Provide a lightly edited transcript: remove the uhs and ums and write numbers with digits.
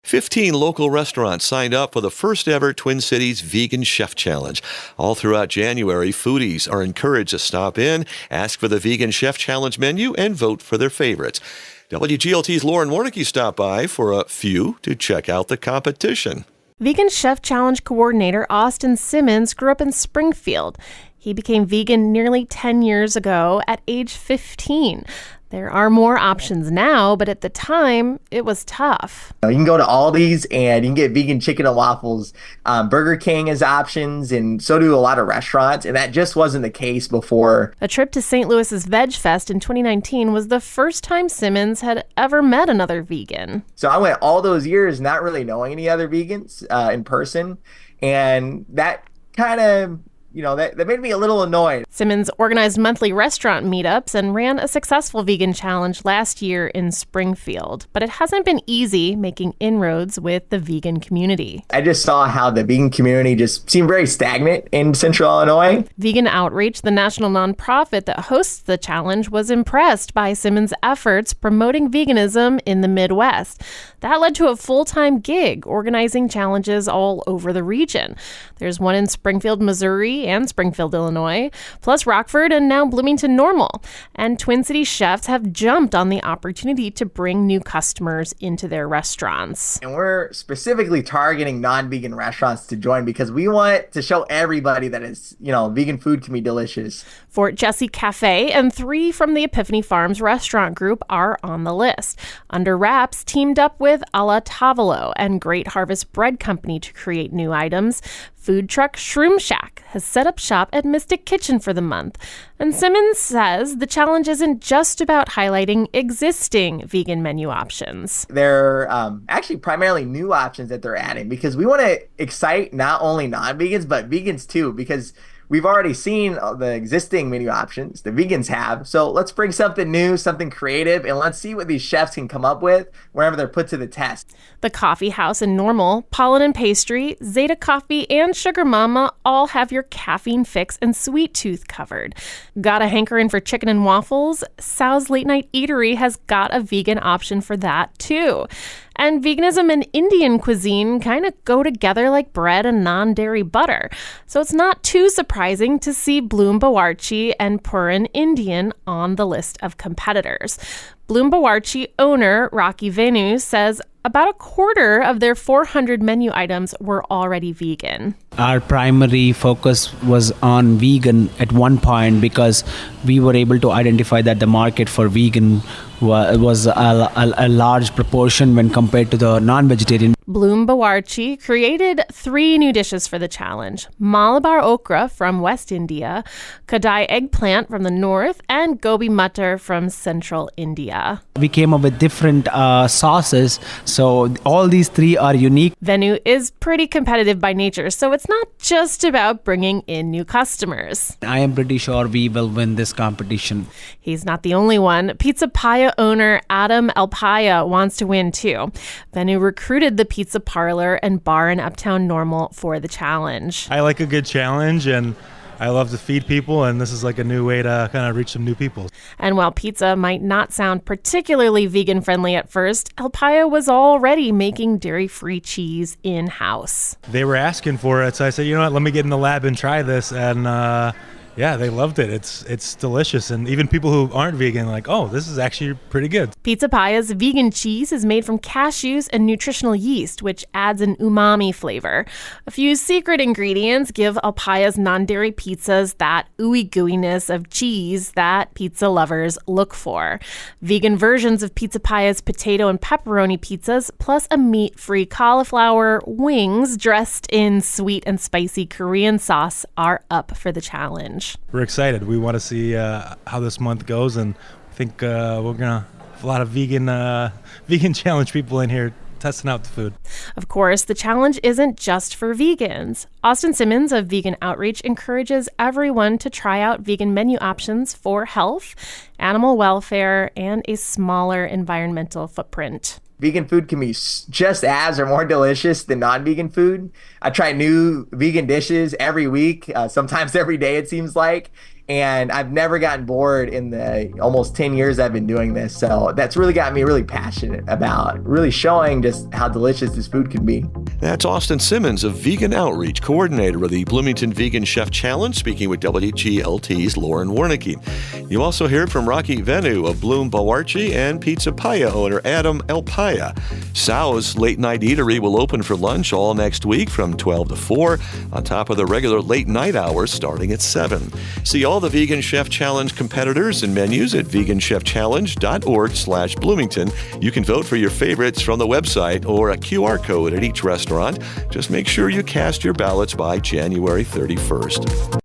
15 local restaurants signed up for the first ever Twin Cities Vegan Chef Challenge. All throughout January, foodies are encouraged to stop in, ask for the Vegan Chef Challenge menu, and vote for their favorites. WGLT's Lauren Warnicki stopped by for a few to check out the competition. Vegan Chef Challenge coordinator Austin Simmons grew up in Springfield. He became vegan nearly 10 years ago at age 15. There are more options now, but at the time, it was tough. You can go to Aldi's and you can get vegan chicken and waffles. Burger King has options, and so do a lot of restaurants, and that just wasn't the case before. A trip to St. Louis's Veg Fest in 2019 was the first time Simmons had ever met another vegan. So I went all those years not really knowing any other vegans in person, and that kind of that made me a little annoyed. Simmons organized monthly restaurant meetups and ran a successful vegan challenge last year in Springfield. But it hasn't been easy making inroads with the vegan community. I just saw how the vegan community just seemed very stagnant in Central Illinois. Vegan Outreach, the national nonprofit that hosts the challenge, was impressed by Simmons' efforts promoting veganism in the Midwest. That led to a full-time gig organizing challenges all over the region. There's one in Springfield, Missouri, and Springfield, Illinois, plus Rockford and now Bloomington Normal. And Twin Cities chefs have jumped on the opportunity to bring new customers into their restaurants. And we're specifically targeting non-vegan restaurants to join because we want to show everybody that vegan food can be delicious. Fort Jesse Cafe and 3 from the Epiphany Farms restaurant group are on the list. Under Wraps teamed up with Alla Tavolo and Great Harvest Bread Company to create new items. Food truck Shroom Shack has set up shop at Mystic Kitchen for the month. And Simmons says the challenge isn't just about highlighting existing vegan menu options. They're actually primarily new options that they're adding because we want to excite not only non-vegans, but vegans too, because we've already seen the existing menu options the vegans have. So let's bring something new, something creative, and let's see what these chefs can come up with whenever they're put to the test. The Coffee House in Normal, Pollen and Pastry, Zeta Coffee, and Sugar Mama all have your caffeine fix and sweet tooth covered. Got a hankering for chicken and waffles? Sal's Late Night Eatery has got a vegan option for that too. And veganism and Indian cuisine kind of go together like bread and non-dairy butter. So it's not too surprising to see Bloom Bawarchi and Purin Indian on the list of competitors. Bloom Bawarchi owner Rocky Venu says about a quarter of their 400 menu items were already vegan. Our primary focus was on vegan at one point because we were able to identify that the market for vegan was a large proportion when compared to the non-vegetarian. Bloom Bawarchi created 3 new dishes for the challenge: Malabar okra from West India, Kadai eggplant from the north, and gobi muttar from central India. We came up with different sauces, so all these 3 are unique. Venu is pretty competitive by nature, so it's not just about bringing in new customers. I am pretty sure we will win this competition. He's not the only one. Pizza Paya owner Adam Alpaya wants to win too. Venu recruited the pizza parlor and bar in Uptown Normal for the challenge. I like a good challenge, and I love to feed people, and this is like a new way to kind of reach some new people. And while pizza might not sound particularly vegan-friendly at first, Alpaya was already making dairy-free cheese in-house. They were asking for it, so I said, you know what, let me get in the lab and try this, and yeah, they loved it. It's delicious. And even people who aren't vegan are like, oh, this is actually pretty good. Pizza Paya's vegan cheese is made from cashews and nutritional yeast, which adds an umami flavor. A few secret ingredients give Alpaya's non-dairy pizzas that ooey gooiness of cheese that pizza lovers look for. Vegan versions of Pizza Paya's potato and pepperoni pizzas, plus a meat-free cauliflower wings dressed in sweet and spicy Korean sauce, are up for the challenge. We're excited. We want to see how this month goes, and I think we're going to have a lot of vegan challenge people in here testing out the food. Of course, the challenge isn't just for vegans. Austin Simmons of Vegan Outreach encourages everyone to try out vegan menu options for health, animal welfare, and a smaller environmental footprint. Vegan food can be just as or more delicious than non-vegan food. I try new vegan dishes every week, sometimes every day it seems like. And I've never gotten bored in the almost 10 years I've been doing this. So that's really got me really passionate about really showing just how delicious this food can be. That's Austin Simmons, a vegan outreach coordinator of the Bloomington Vegan Chef Challenge, speaking with WGLT's Lauren Warnicki. You also heard from Rocky Venu of Bloom Bawarchi and Pizza Paya owner Adam Elpaya. Sal's Late Night Eatery will open for lunch all next week from 12 to 4, on top of the regular late night hours starting at 7. See all the Vegan Chef Challenge competitors and menus at veganchefchallenge.org/Bloomington. You can vote for your favorites from the website or a QR code at each restaurant. Just make sure you cast your ballots by January 31st.